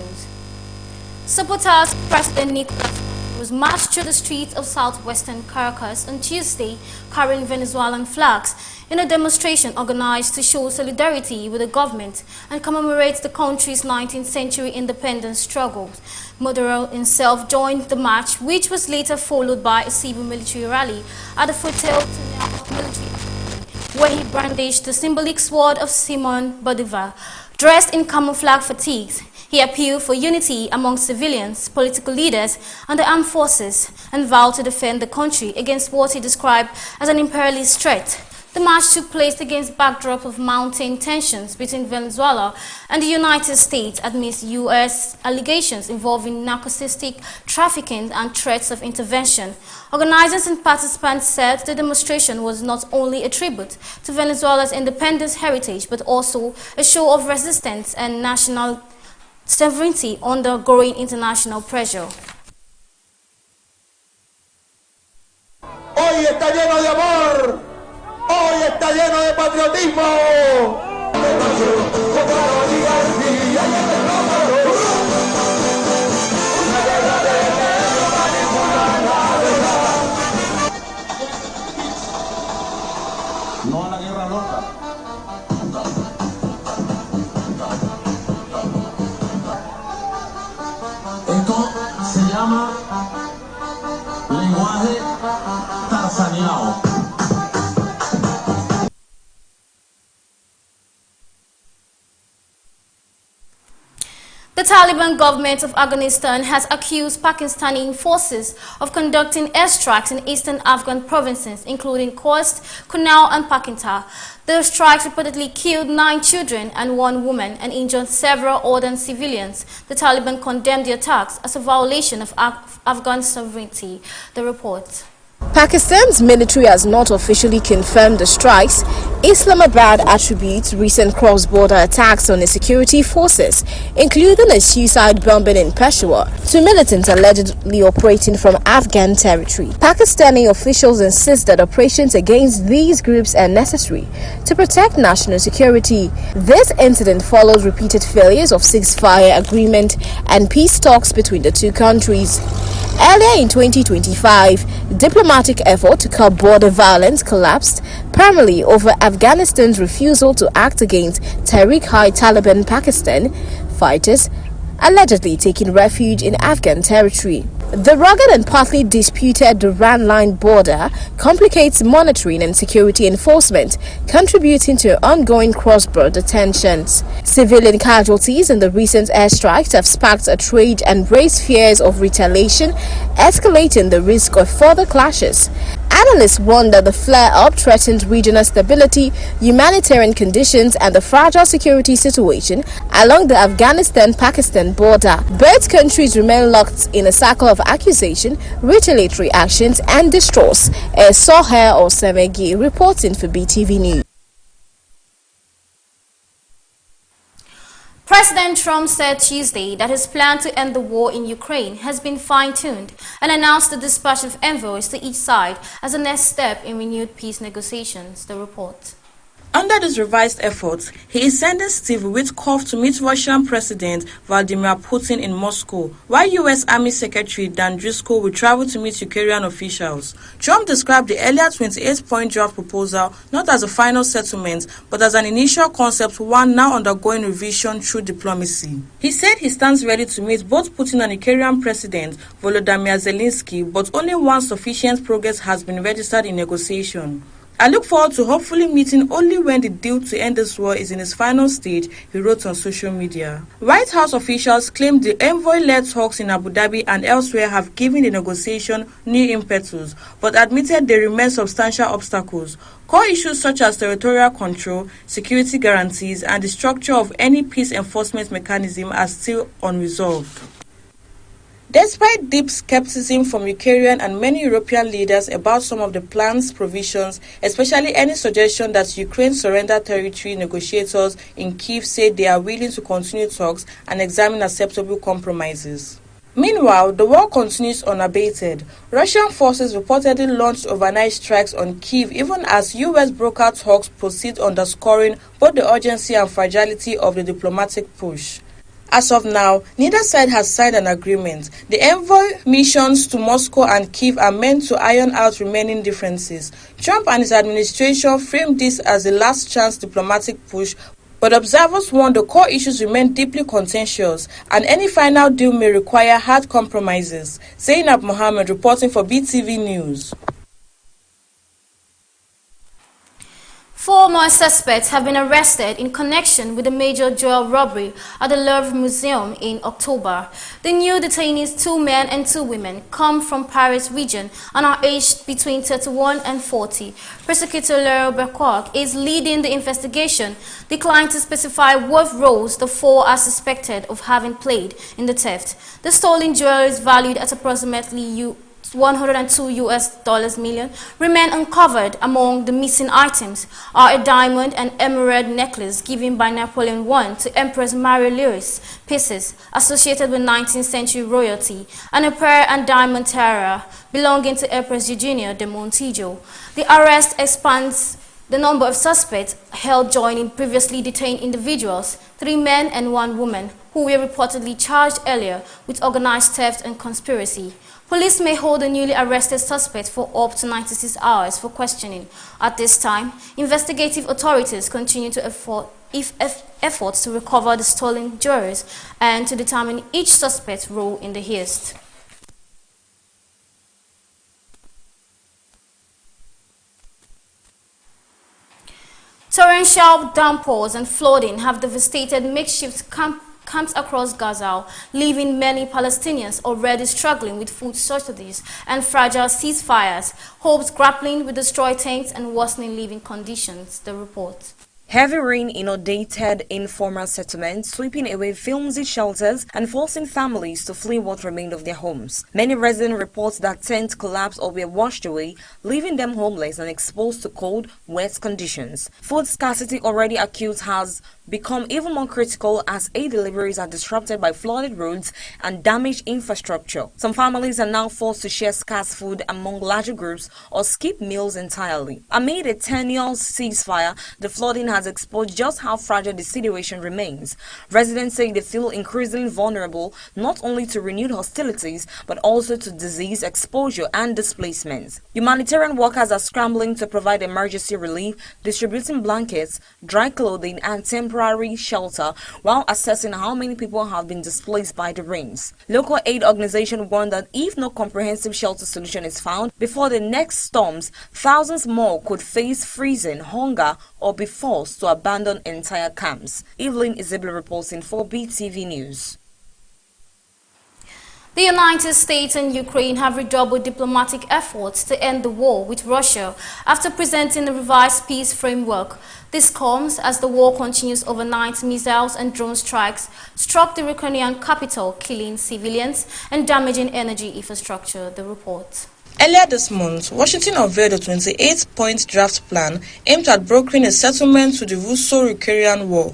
news. Supporters of President Nicolas was marched through the streets of southwestern Caracas on Tuesday carrying Venezuelan flags in a demonstration organized to show solidarity with the government and commemorate the country's 19th century independence struggles. Maduro himself joined the march, which was later followed by a civil military rally at the Hotel Military, where he brandished the symbolic sword of Simon Bolivar. Dressed in camouflage fatigues, he appealed for unity among civilians, political leaders, and the armed forces, and vowed to defend the country against what he described as an imperialist threat. The march took place against backdrop of mounting tensions between Venezuela and the United States amidst U.S. allegations involving narcotic trafficking and threats of intervention. Organizers and participants said the demonstration was not only a tribute to Venezuela's independence heritage, but also a show of resistance and national sovereignty under growing international pressure. Hoy está lleno de amor. Hoy está lleno de patriotismo. No a la guerra loca. Esto se llama lenguaje tarzaneado. The Taliban government of Afghanistan has accused Pakistani forces of conducting airstrikes in eastern Afghan provinces, including Khost, Kunar, and Pakhtunkhwa. The strikes reportedly killed 9 children and 1 woman and injured several other civilians. The Taliban condemned the attacks as a violation of Afghan sovereignty. The report. Pakistan's military has not officially confirmed the strikes. Islamabad attributes recent cross-border attacks on its security forces, including a suicide bombing in Peshawar, to militants allegedly operating from Afghan territory. Pakistani officials insist that operations against these groups are necessary to protect national security. This incident follows repeated failures of ceasefire agreement and peace talks between the two countries. Earlier in 2025, diplomatic effort to curb border violence collapsed, primarily over Afghanistan's refusal to act against Tehrik-i-Taliban Pakistan fighters allegedly taking refuge in Afghan territory. The rugged and partly disputed Durand Line border complicates monitoring and security enforcement, contributing to ongoing cross-border tensions. Civilian casualties in the recent airstrikes have sparked outrage and raised fears of retaliation, escalating the risk of further clashes. Analysts warn that the flare-up threatens regional stability, humanitarian conditions, and the fragile security situation along the Afghanistan-Pakistan border. Both countries remain locked in a cycle of accusation, retaliatory actions, and distrust. Soher Osemegi reporting for Beetv News. President Trump said Tuesday that his plan to end the war in Ukraine has been fine-tuned and announced the dispatch of envoys to each side as a next step in renewed peace negotiations. The report. Under this revised effort, he is sending Steve Witkoff to meet Russian President Vladimir Putin in Moscow, while U.S. Army Secretary Dan Driscoll will travel to meet Ukrainian officials. Trump described the earlier 28-point draft proposal not as a final settlement, but as an initial concept, one now undergoing revision through diplomacy. He said he stands ready to meet both Putin and Ukrainian President Volodymyr Zelensky, but only once sufficient progress has been registered in negotiation. I look forward to hopefully meeting only when the deal to end this war is in its final stage, he wrote on social media. White House officials claimed the envoy-led talks in Abu Dhabi and elsewhere have given the negotiation new impetus, but admitted there remain substantial obstacles. Core issues such as territorial control, security guarantees, and the structure of any peace enforcement mechanism are still unresolved. Despite deep skepticism from Ukrainian and many European leaders about some of the plan's provisions, especially any suggestion that Ukraine surrender territory, negotiators in Kyiv said they are willing to continue talks and examine acceptable compromises. Meanwhile, the war continues unabated. Russian forces reportedly launched overnight strikes on Kyiv even as U.S. broker talks proceed, underscoring both the urgency and fragility of the diplomatic push. As of now, neither side has signed an agreement. The envoy missions to Moscow and Kyiv are meant to iron out remaining differences. Trump and his administration framed this as a last-chance diplomatic push, but observers warn the core issues remain deeply contentious, and any final deal may require hard compromises. Zainab Mohammed reporting for Beetv News. 4 more suspects have been arrested in connection with a major jewel robbery at the Louvre Museum in October. The new detainees, 2 men and 2 women, come from Paris region and are aged between 31 and 40. Prosecutor Laurent Bercoq is leading the investigation, declined to specify what roles the 4 are suspected of having played in the theft. The stolen jewelry is valued at approximately $102 million remain uncovered. Among the missing items are a diamond and emerald necklace given by Napoleon I to Empress Marie Louise, pieces associated with 19th century royalty, and a pearl and diamond tiara belonging to Empress Eugenia de Montijo. The arrest expands the number of suspects held, joining previously detained individuals, 3 men and 1 woman, who were reportedly charged earlier with organized theft and conspiracy. Police may hold the newly arrested suspect for up to 96 hours for questioning. At this time, investigative authorities continue to efforts to recover the stolen jewelry and to determine each suspect's role in the heist. Torrential downpours and flooding have devastated makeshift camps across Gaza, leaving many Palestinians already struggling with food shortages and fragile ceasefires, hopes grappling with destroyed tanks and worsening living conditions, the report. Heavy rain inundated informal settlements, sweeping away flimsy shelters and forcing families to flee what remained of their homes. Many residents report that tents collapsed or were washed away, leaving them homeless and exposed to cold, wet conditions. Food scarcity, already acute, has become even more critical as aid deliveries are disrupted by flooded roads and damaged infrastructure. Some families are now forced to share scarce food among larger groups or skip meals entirely. Amid a tenuous ceasefire, the flooding has exposed just how fragile the situation remains. Residents say they feel increasingly vulnerable not only to renewed hostilities but also to disease exposure and displacement. Humanitarian workers are scrambling to provide emergency relief, distributing blankets, dry clothing and temporary shelter while assessing how many people have been displaced by the rains. Local aid organizations warn that if no comprehensive shelter solution is found before the next storms, thousands more could face freezing, hunger or be forced to abandon entire camps. Evelyn Isabel reporting for Beetv News. The United States and Ukraine have redoubled diplomatic efforts to end the war with Russia after presenting a revised peace framework. This comes as the war continues. Overnight missiles and drone strikes struck the Ukrainian capital, killing civilians and damaging energy infrastructure, the report. Earlier this month, Washington unveiled a 28-point draft plan aimed at brokering a settlement to the Russo-Ukrainian war.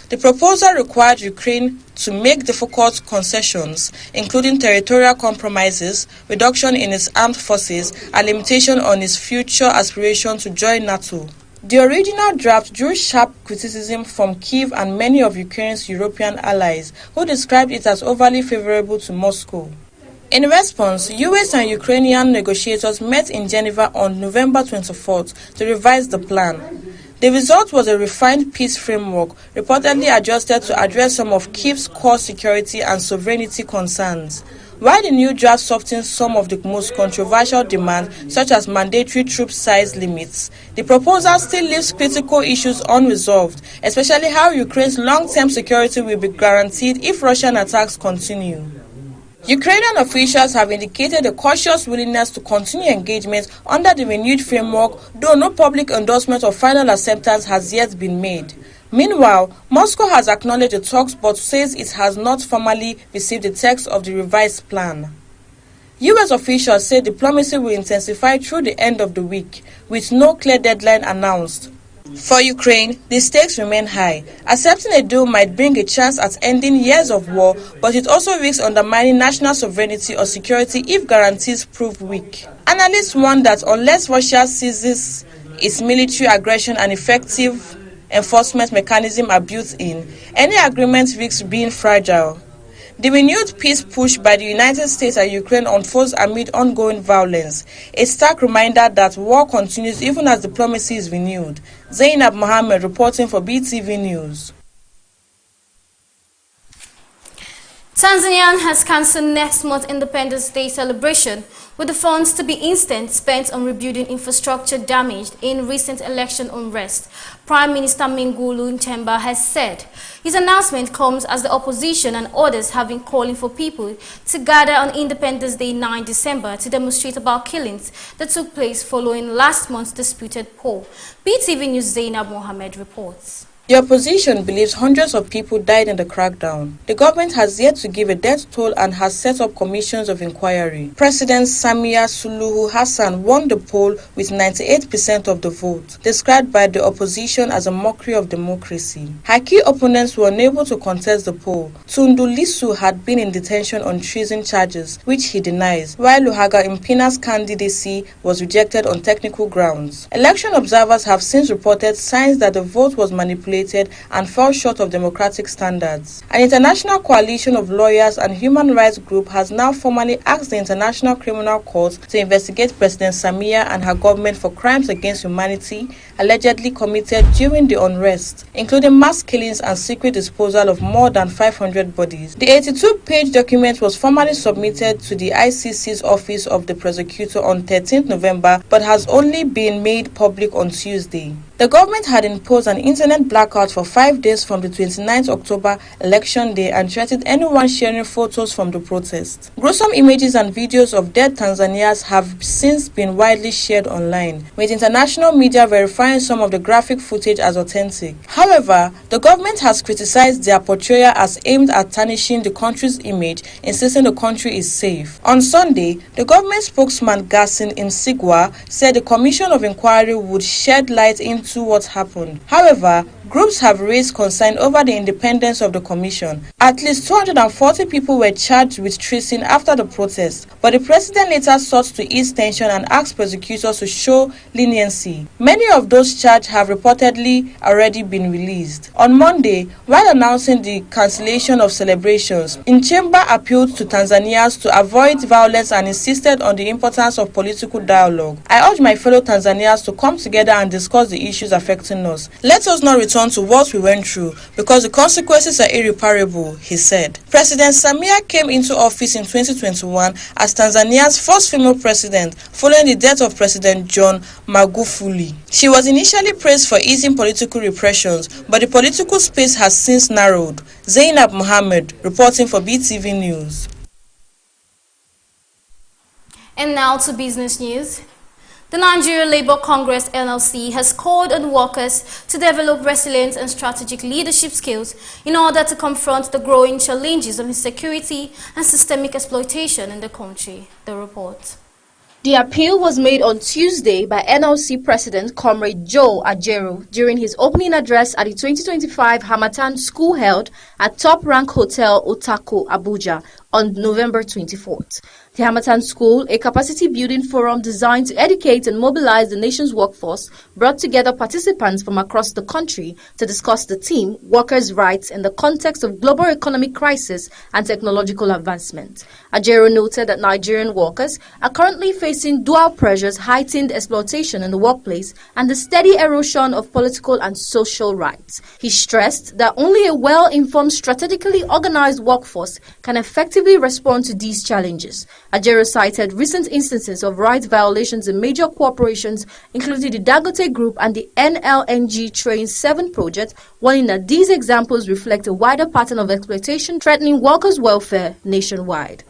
The proposal required Ukraine to make difficult concessions, including territorial compromises, reduction in its armed forces, and limitation on its future aspiration to join NATO. The original draft drew sharp criticism from Kyiv and many of Ukraine's European allies, who described it as overly favorable to Moscow. In response, US and Ukrainian negotiators met in Geneva on November 24th to revise the plan. The result was a refined peace framework, reportedly adjusted to address some of Kyiv's core security and sovereignty concerns. While the new draft softens some of the most controversial demands, such as mandatory troop size limits, the proposal still leaves critical issues unresolved, especially how Ukraine's long-term security will be guaranteed if Russian attacks continue. Ukrainian officials have indicated a cautious willingness to continue engagement under the renewed framework, though no public endorsement or final acceptance has yet been made. Meanwhile, Moscow has acknowledged the talks but says it has not formally received the text of the revised plan. US officials say diplomacy will intensify through the end of the week, with no clear deadline announced. For Ukraine, the stakes remain high. Accepting a deal might bring a chance at ending years of war, but it also risks undermining national sovereignty or security if guarantees prove weak. Analysts warn that unless Russia ceases its military aggression and effective enforcement mechanisms are built in, any agreement risks being fragile. The renewed peace push by the United States and Ukraine unfolds amid ongoing violence, a stark reminder that war continues even as diplomacy is renewed. Zainab Mohammed reporting for Beetv News. Tanzania has cancelled next month's Independence Day celebration, with the funds to be instead spent on rebuilding infrastructure damaged in recent election unrest. Prime Minister Mwigulu Nchemba has said. His announcement comes as the opposition and others have been calling for people to gather on Independence Day 9 December to demonstrate about killings that took place following last month's disputed poll. Beetv News Zainab Mohammed reports. The opposition believes hundreds of people died in the crackdown. The government has yet to give a death toll and has set up commissions of inquiry. President Samia Suluhu Hassan won the poll with 98% of the vote, described by the opposition as a mockery of democracy. Her key opponents were unable to contest the poll. Tundu Lissu had been in detention on treason charges, which he denies, while Luhaga Mpina's candidacy was rejected on technical grounds. Election observers have since reported signs that the vote was manipulated and fell short of democratic standards. An international coalition of lawyers and human rights groups has now formally asked the International Criminal Court to investigate President Samia and her government for crimes against humanity allegedly committed during the unrest, including mass killings and secret disposal of more than 500 bodies. The 82-page document was formally submitted to the ICC's Office of the Prosecutor on 13 November but has only been made public on Tuesday. The government had imposed an internet blackout for 5 days from the 29th October election day and threatened anyone sharing photos from the protest. Gruesome images and videos of dead Tanzanians have since been widely shared online, with international media verifying some of the graphic footage as authentic. However, the government has criticized their portrayal as aimed at tarnishing the country's image, insisting the country is safe. On Sunday, the government spokesman Gassin Msigwa said the commission of inquiry would shed light into what happened. However, groups have raised concern over the independence of the commission. At least 240 people were charged with treason after the protest, but the president later sought to ease tension and asked prosecutors to show leniency. Many of those charged have reportedly already been released. On Monday, while announcing the cancellation of celebrations, Nchemba appealed to Tanzanians to avoid violence and insisted on the importance of political dialogue. I urge my fellow Tanzanians to come together and discuss the issues affecting us. Let us not return to what we went through because the consequences are irreparable, he said. President Samia came into office in 2021 as Tanzania's first female president following the death of President John Magufuli. She was initially praised for easing political repressions, but the political space has since narrowed. Zainab Mohammed reporting for Beetv News. And now to business news. The Nigeria Labour Congress (NLC) has called on workers to develop resilient and strategic leadership skills in order to confront the growing challenges of insecurity and systemic exploitation in the country. The report. The appeal was made on Tuesday by NLC President Comrade Joe Ajaero during his opening address at the 2025 Harmattan School held at Top Rank Hotel Otako, Abuja on November 24th. The Harmattan School, a capacity building forum designed to educate and mobilize the nation's workforce, brought together participants from across the country to discuss the theme, workers' rights in the context of global economic crisis and technological advancement. Ajaero noted that Nigerian workers are currently facing dual pressures, heightened exploitation in the workplace, and the steady erosion of political and social rights. He stressed that only a well-informed, strategically organized workforce can effectively respond to these challenges. Ajaero cited recent instances of rights violations in major corporations, including the Dangote Group and the NLNG Train 7 project, warning that these examples reflect a wider pattern of exploitation threatening workers' welfare nationwide.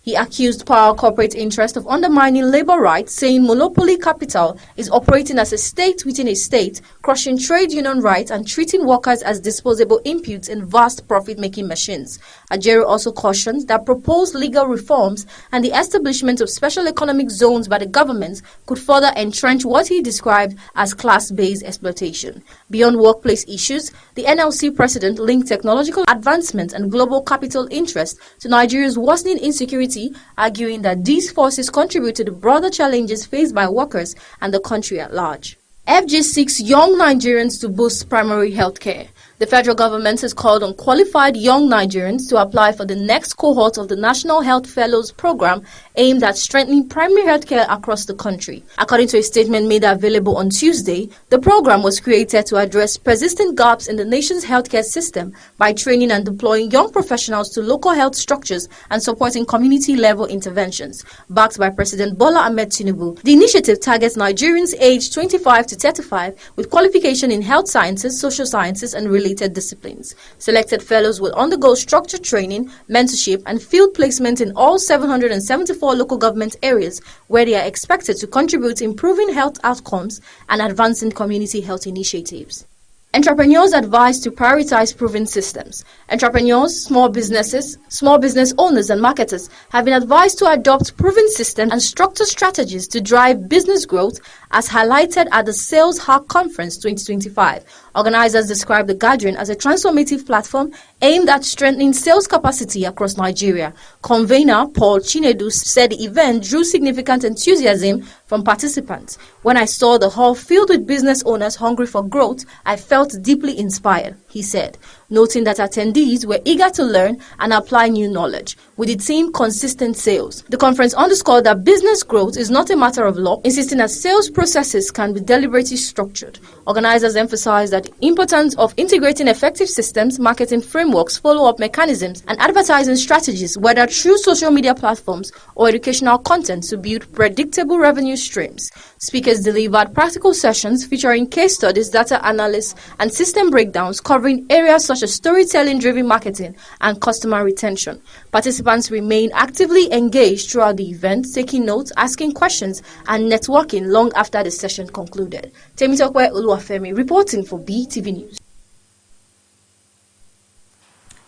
He accused power corporate interests of undermining labor rights, saying monopoly capital is operating as a state within a state, crushing trade union rights and treating workers as disposable inputs in vast profit-making machines. Ajaero also cautioned that proposed legal reforms and the establishment of special economic zones by the government could further entrench what he described as class-based exploitation. Beyond workplace issues, the NLC president linked technological advancement and global capital interest to Nigeria's worsening insecurity, arguing that these forces contribute to the broader challenges faced by workers and the country at large. FG seeks young Nigerians to boost primary health care. The federal government has called on qualified young Nigerians to apply for the next cohort of the National Health Fellows Program aimed at strengthening primary health care across the country. According to a statement made available on Tuesday, the program was created to address persistent gaps in the nation's healthcare system by training and deploying young professionals to local health structures and supporting community-level interventions. Backed by President Bola Ahmed Tinubu, the initiative targets Nigerians aged 25 to 35 with qualification in health sciences, social sciences, and related disciplines. Selected fellows will undergo structured training, mentorship, and field placement in all 774 local government areas where they are expected to contribute to improving health outcomes and advancing community health initiatives. Entrepreneurs advised to prioritize proven systems. Entrepreneurs, small business owners and marketers have been advised to adopt proven systems and structured strategies to drive business growth as highlighted at the Sales Hack Conference 2025. Organizers describe the gathering as a transformative platform aimed at strengthening sales capacity across Nigeria. Convener Paul Chinedu said the event drew significant enthusiasm from participants. When I saw the hall filled with business owners hungry for growth, I felt deeply inspired, he said, noting that attendees were eager to learn and apply new knowledge, with the theme consistent sales. The conference underscored that business growth is not a matter of luck, insisting that sales processes can be deliberately structured. Organizers emphasized that the importance of integrating effective systems, marketing frameworks, follow-up mechanisms, and advertising strategies, whether through social media platforms or educational content, to build predictable revenue streams. Speakers delivered practical sessions featuring case studies, data analysis, and system breakdowns covering areas such as storytelling-driven marketing and customer retention. Participants remained actively engaged throughout the event, taking notes, asking questions, and networking long after the session concluded. Temitokwe Oluwafemi reporting for Beetv News.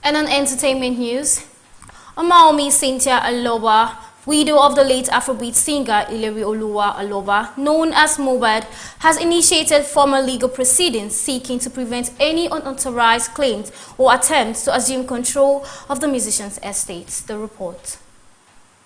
And on entertainment news, Omaomi Cynthia Aloba, widow of the late Afrobeat singer Ileri Oluwa Aloba, known as Mohbad, has initiated formal legal proceedings seeking to prevent any unauthorized claims or attempts to assume control of the musician's estates. The report.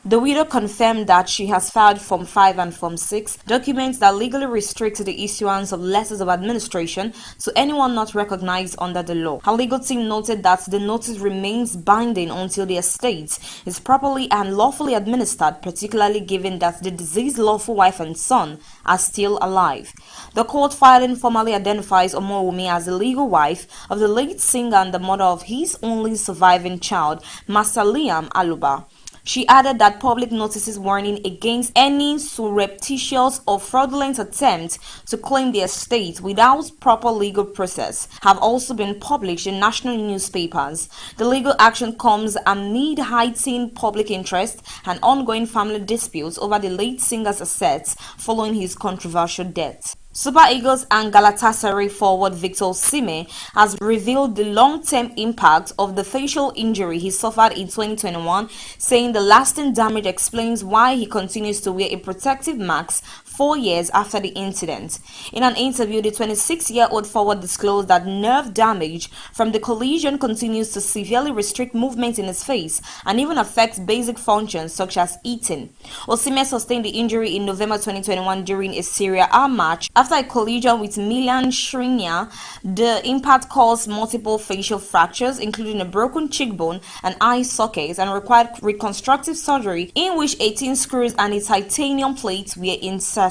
The widow confirmed that she has filed Form 5 and Form 6, documents that legally restrict the issuance of letters of administration to anyone not recognized under the law. Her legal team noted that the notice remains binding until the estate is properly and lawfully administered, particularly given that the deceased lawful wife and son are still alive. The court filing formally identifies Omowumi as the legal wife of the late singer and the mother of his only surviving child, Master Liam Aluba. She added that public notices warning against any surreptitious or fraudulent attempt to claim the estate without proper legal process have also been published in national newspapers. The legal action comes amid heightened public interest and ongoing family disputes over the late singer's assets following his controversial death. Super Eagles and Galatasaray forward Victor Osimhen has revealed the long-term impact of the facial injury he suffered in 2021, saying the lasting damage explains why he continues to wear a protective mask 4 years after the incident. In an interview, the 26-year-old forward disclosed that nerve damage from the collision continues to severely restrict movement in his face and even affects basic functions such as eating. Osimhen sustained the injury in November 2021 during a Serie A match after a collision with Milan Skriniar. The impact caused multiple facial fractures, including a broken cheekbone and eye sockets, and required reconstructive surgery in which 18 screws and a titanium plate were inserted.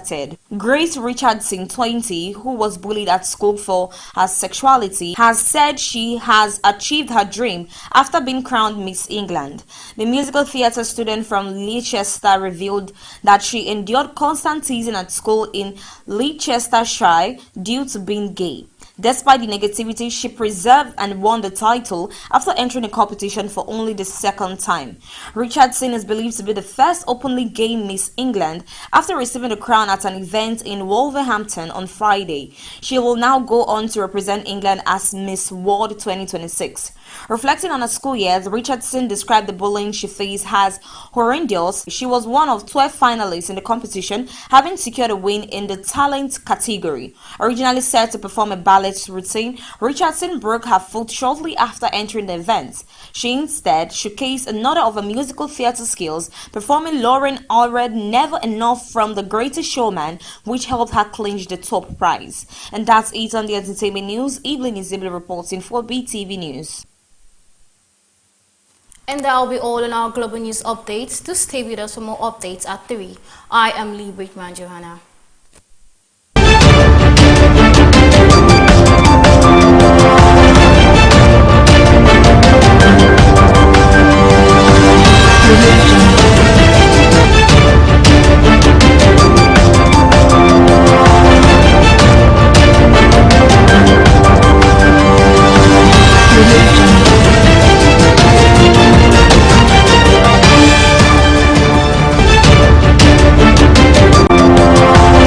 Grace Richardson, 20, who was bullied at school for her sexuality, has said she has achieved her dream after being crowned Miss England. The musical theatre student from Leicester revealed that she endured constant teasing at school in Leicestershire due to being gay. Despite the negativity, she preserved and won the title after entering a competition for only the second time. Richardson is believed to be the first openly gay Miss England after receiving the crown at an event in Wolverhampton on Friday. She will now go on to represent England as Miss World 2026. Reflecting on her school years, Richardson described the bullying she faced as horrendous. She was one of 12 finalists in the competition, having secured a win in the talent category. Originally set to perform a ballet ballet's routine, Richardson broke her foot shortly after entering the event. She instead showcased another of her musical theater skills, performing Lauren Allred Never Enough from The Greatest Showman, which helped her clinch the top prize. And that's it on the entertainment news. Evelyn is reporting for Beetv News. And that will be all in our global news updates. Do stay with us for more updates at 3. I am Lee Brickman Johanna.